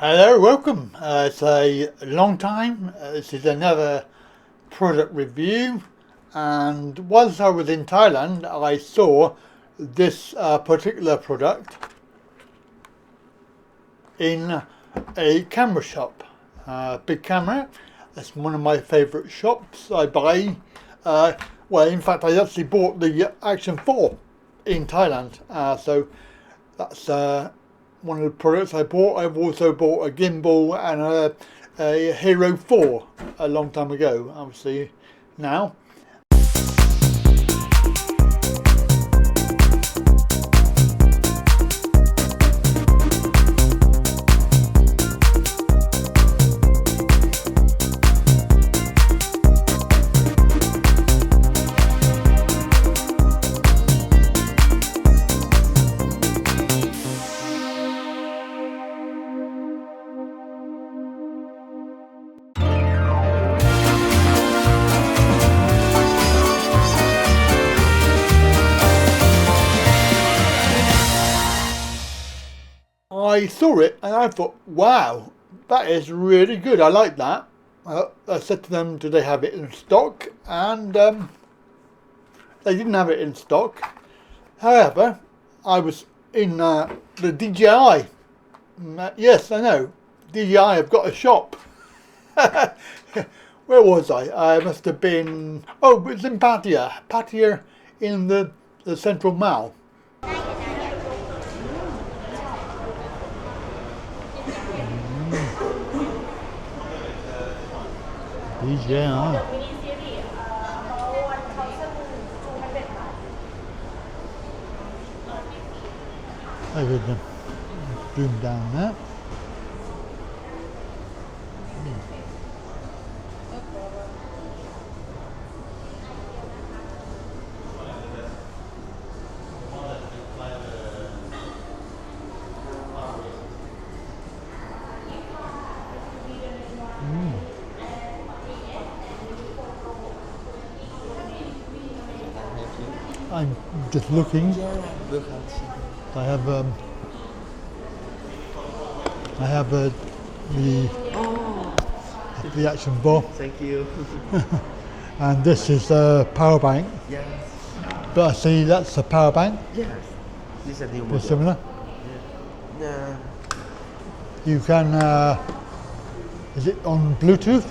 Hello, welcome. It's a long time. This is another product review, and whilst I was in Thailand, I saw this particular product in a camera shop. Big camera. It's one of my favourite shops. I buy. Well, in fact, I actually bought the Action 4 in Thailand, so that's one of the products I bought. I've also bought a gimbal and a Hero 4 a long time ago, obviously now. I saw it and I thought, wow, that is really good. I like that. I said to them, do they have it in stock? And they didn't have it in stock. However, I was in the DJI. Yes, I know. DJI have got a shop. Where was I? I must have been, oh, it was in Pattaya. Pattaya in the central mall. DJI. I could zoom down there. I'm just looking. I have the Action 4. Thank you. And this is a power bank. Yes. But I see that's a power bank. Yes. This is a new It's model. similar. Yeah. You can. Is it on Bluetooth?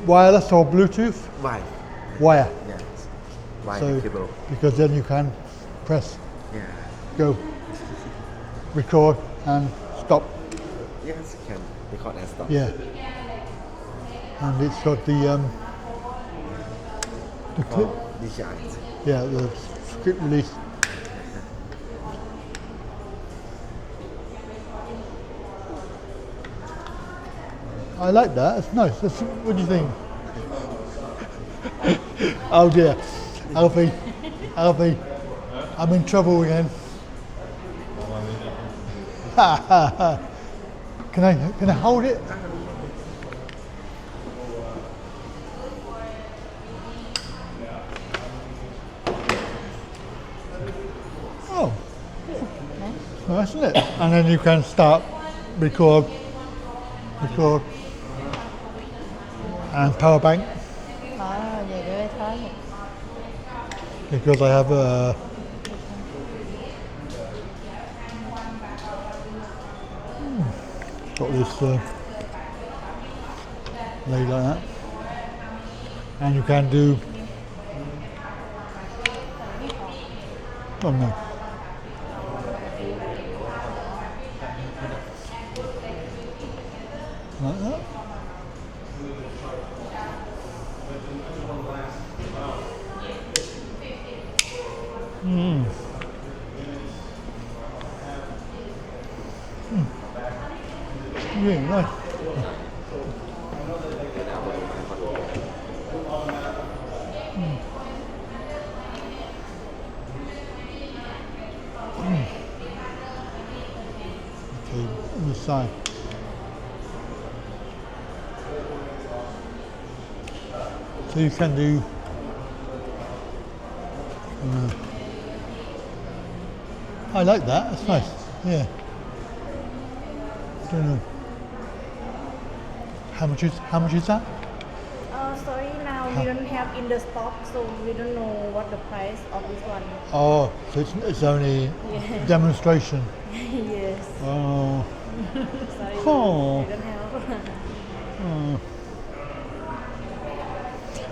Wireless or Bluetooth? Why? Wire. Yes. Why So cable? because then you can press Yeah. go, record and stop. Yes, can record and stop. Yeah. And it's got the clip. Oh, DJI. Yeah, the quick release. I like that. It's nice. What do you think? Oh dear, Alfie, I'm in trouble again. Can I hold it? Oh, nice, isn't it? And then you can start record, and power bank. Vậy để thôi. Because I have got this laid like that, and you can do. Oh no. Like that. Really nice. Okay, on the side. So you can do I like that, that's nice, yeah. Don't know. How much is that? Sorry, now we don't have in the stock, so we don't know what the price of this one. Oh, so it's only Yeah. demonstration. Yes. Oh. Sorry, Oh. we don't have. Oh.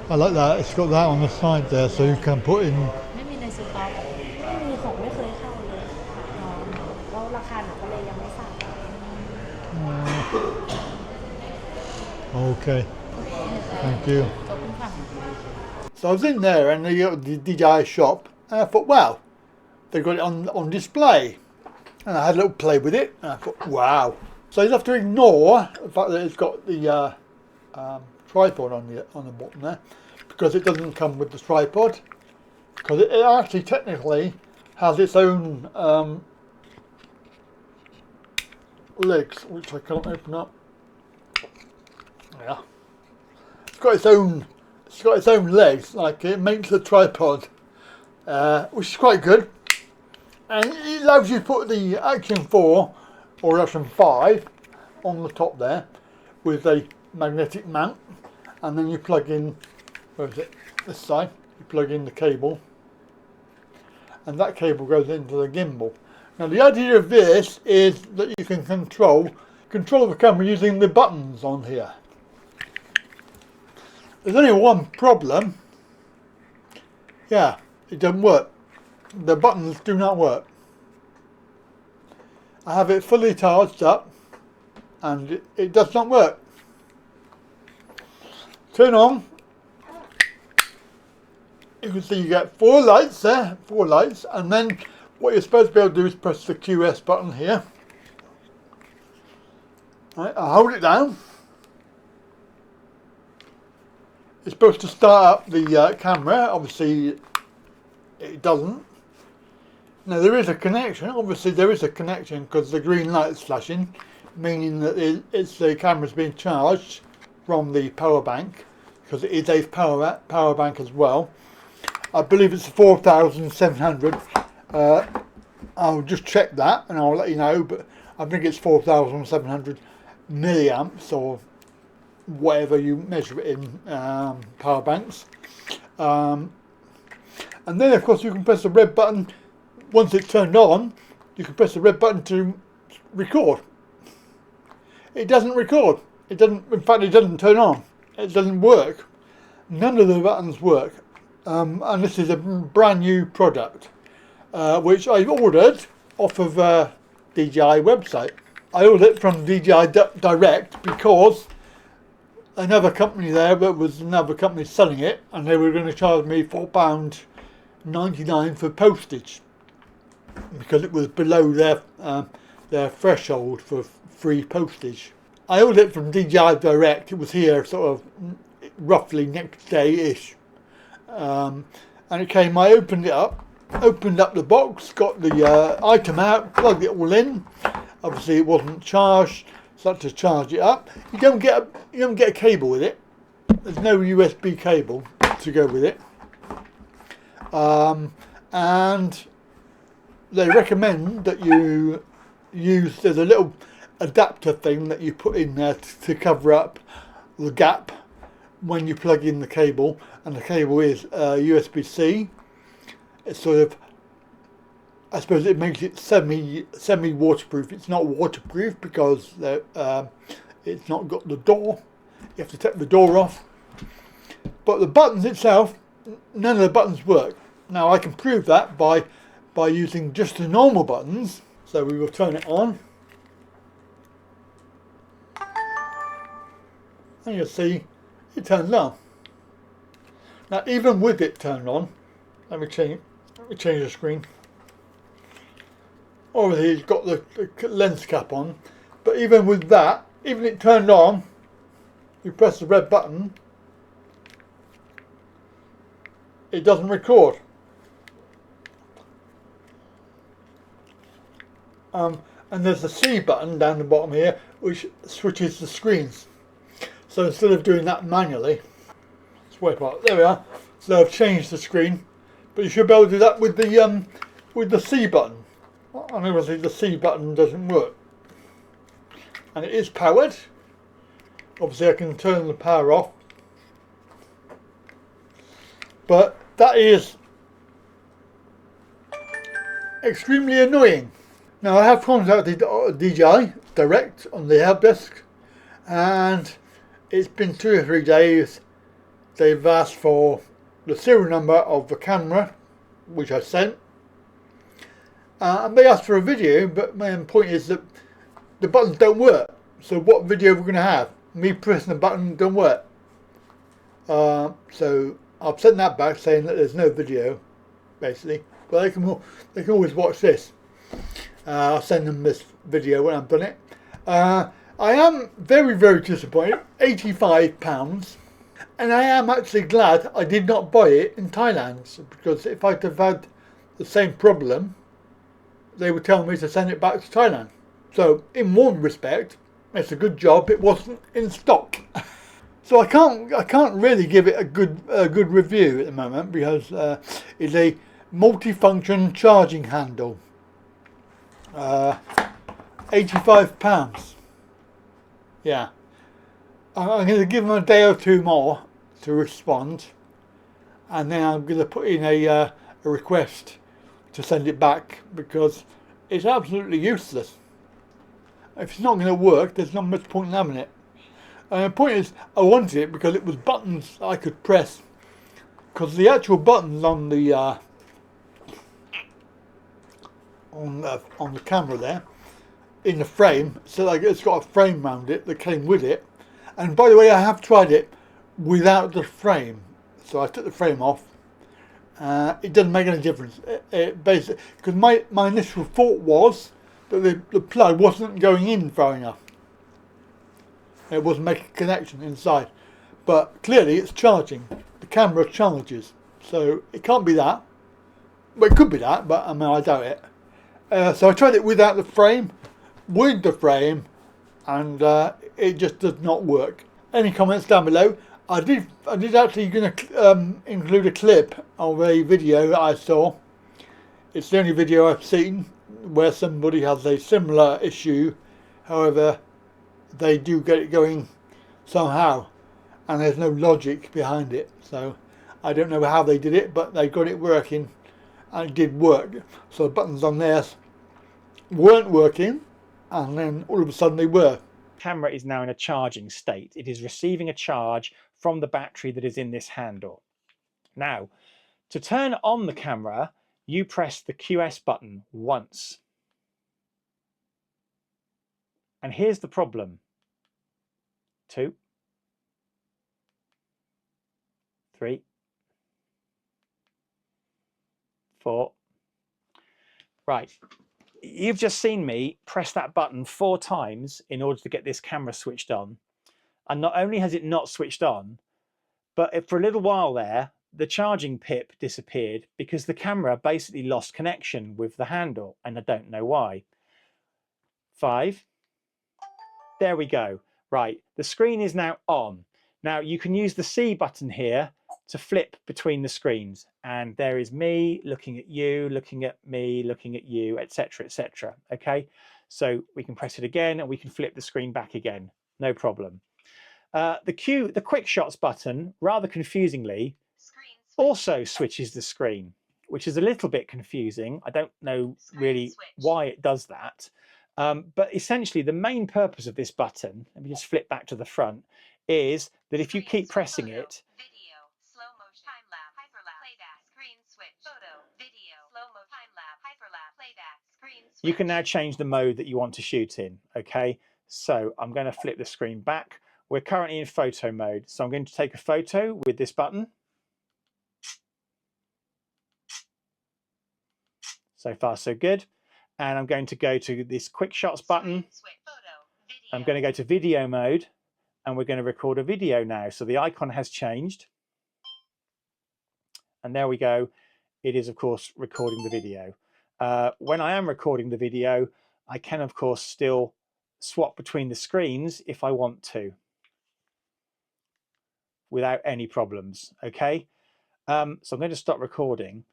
I like that. It's got that on the side there, so you can put in. ไม่มีในสต็อกไม่มีของไม่เคยเข้าเลยแล้วราคาหนูก็เลยยังไม่สั่ง Okay. Thank you. ขอบคุณค่ะ So I was in there and they got the DJI shop, and I thought, wow, they got it on display, and I had a little play with it, and I thought, wow. So you have to ignore the fact that it's got the tripod on the bottom there, because it doesn't come with the tripod, because it actually technically has its own legs, which I can't open up. Yeah, it's got its own legs, like it makes a tripod, which is quite good, and it allows you to put the Action 4 or Action 5 on the top there with a magnetic mount, and then you plug in, where is it, this side, you plug in the cable, and that cable goes into the gimbal. Now the idea of this is that you can control the camera using the buttons on here. There's only one problem. Yeah, it doesn't work. The buttons do not work. I have it fully charged up and it does not work. Turn on. You can see you get 4 lights there, 4 lights, and then what you're supposed to be able to do is press the QS button here. Right, I hold it down. It's supposed to start up the camera. Obviously it doesn't. Now there is a connection. Obviously there is a connection because the green light is flashing, meaning that the camera's being charged from the power bank, because it is a power bank as well. I believe it's 4,700. I'll just check that and I'll let you know, but I think it's 4,700 milliamps or whatever you measure it in power banks. And then of course you can press the red button. Once it's turned on, you can press the red button to record. It doesn't record. It doesn't. In fact, it doesn't turn on. It doesn't work. None of the buttons work. And this is a brand new product, which I ordered off of DJI website. I ordered it from DJI Direct because another company there, but was another company selling it, and they were going to charge me £4.99 for postage because it was below their threshold for free postage. I ordered it from DJI Direct. It was here sort of roughly next day-ish, and it came. I opened up the box, got the item out, plugged it all in. Obviously it wasn't charged, so I had to charge it up. You don't get a cable with it. There's no USB cable to go with it, and they recommend that you use, there's a little adapter thing that you put in there to cover up the gap when you plug in the cable, and the cable is USB-C. It's sort of, I suppose it makes it semi waterproof. It's not waterproof because it's not got the door. You have to take the door off. But the buttons itself, none of the buttons work. Now I can prove that by using just the normal buttons. So we will turn it on, and you'll see it turns on. Now even with it turned on, let me change the screen. Obviously it's got the lens cap on, but even with that, even it turned on, you press the red button, it doesn't record. And there's a C button down the bottom here which switches the screens. So instead of doing that manually, swipe out, there we are. So I've changed the screen, but you should be able to do that with the C button. And obviously the C button doesn't work. and it is powered. Obviously I can turn the power off, but that is extremely annoying. Now I have contacted DJI direct on the help desk, and it's been 2 or 3 days. They've asked for the serial number of the camera, which I sent, and they asked for a video, but my point is that the buttons don't work. So what video are we going to have? Me pressing the button don't work. So I've sent that back saying that there's no video, basically. But they can always watch this. I'll send them this video when I've done it. I am very, very disappointed. £85. And I am actually glad I did not buy it in Thailand, because if I'd have had the same problem, they would tell me to send it back to Thailand. So in one respect, it's a good job it wasn't in stock. So I can't really give it a good review at the moment, because it's a multifunction charging handle. £85. Yeah. I'm going to give them a day or 2 more to respond, and then I'm going to put in a request to send it back, because it's absolutely useless. If it's not going to work, there's not much point in having it. And the point is, I wanted it because it was buttons I could press, because the actual buttons on the camera there, in the frame, so like it's got a frame around it that came with it. And by the way, I have tried it without the frame. So I took the frame off. It doesn't make any difference. It basically, because my initial thought was that the plug wasn't going in far enough. It wasn't making a connection inside. But clearly it's charging. The camera charges. So it can't be that. Well, it could be that, but I mean, I doubt it. So I tried it without the frame, with the frame, and it just does not work. Any comments down below? I did actually going to include a clip of a video that I saw. It's the only video I've seen where somebody has a similar issue. However, they do get it going somehow, and there's no logic behind it. So I don't know how they did it, but they got it working, and it did work. So the buttons on there weren't working, and then all of a sudden they were. Camera is now in a charging state. It is receiving a charge from the battery that is in this handle. Now, to turn on the camera, you press the QS button once. And here's the problem. 2, 3, 4. Right. You've just seen me press that button 4 times in order to get this camera switched on. And not only has it not switched on, but for a little while there, the charging pip disappeared because the camera basically lost connection with the handle, and I don't know why. 5. There we go. Right, the screen is now on. Now you can use the C button here to flip between the screens, and there is me looking at you, looking at me, looking at you, etc, etc. Okay, so we can press it again and we can flip the screen back again, no problem. The quick shots button, rather confusingly, also switches the screen, which is a little bit confusing. I don't know really why it does that. But essentially the main purpose of this button, let me just flip back to the front, is that if you keep pressing it, you can now change the mode that you want to shoot in. Okay, so I'm going to flip the screen back. We're currently in photo mode, so I'm going to take a photo with this button. So far so good. And I'm going to go to this quick shots button. I'm going to go to video mode, and we're going to record a video now. So the icon has changed, and there we go. It is of course recording the video. When I am recording the video, I can of course still swap between the screens if I want to, without any problems. Okay, so I'm going to stop recording.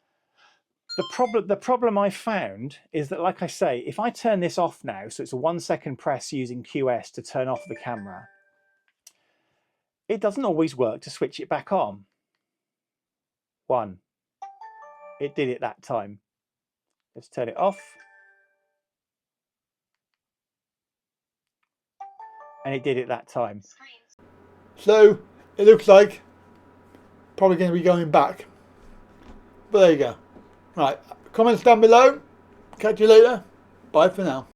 The problem I found is that, like I say, if I turn this off now, so it's a 1 second press using QS to turn off the camera, it doesn't always work to switch it back on. One, it did it that time. Let's turn it off. And it did it that time. So it looks like probably going to be going back. But there you go. Right, comments down below. Catch you later. Bye for now.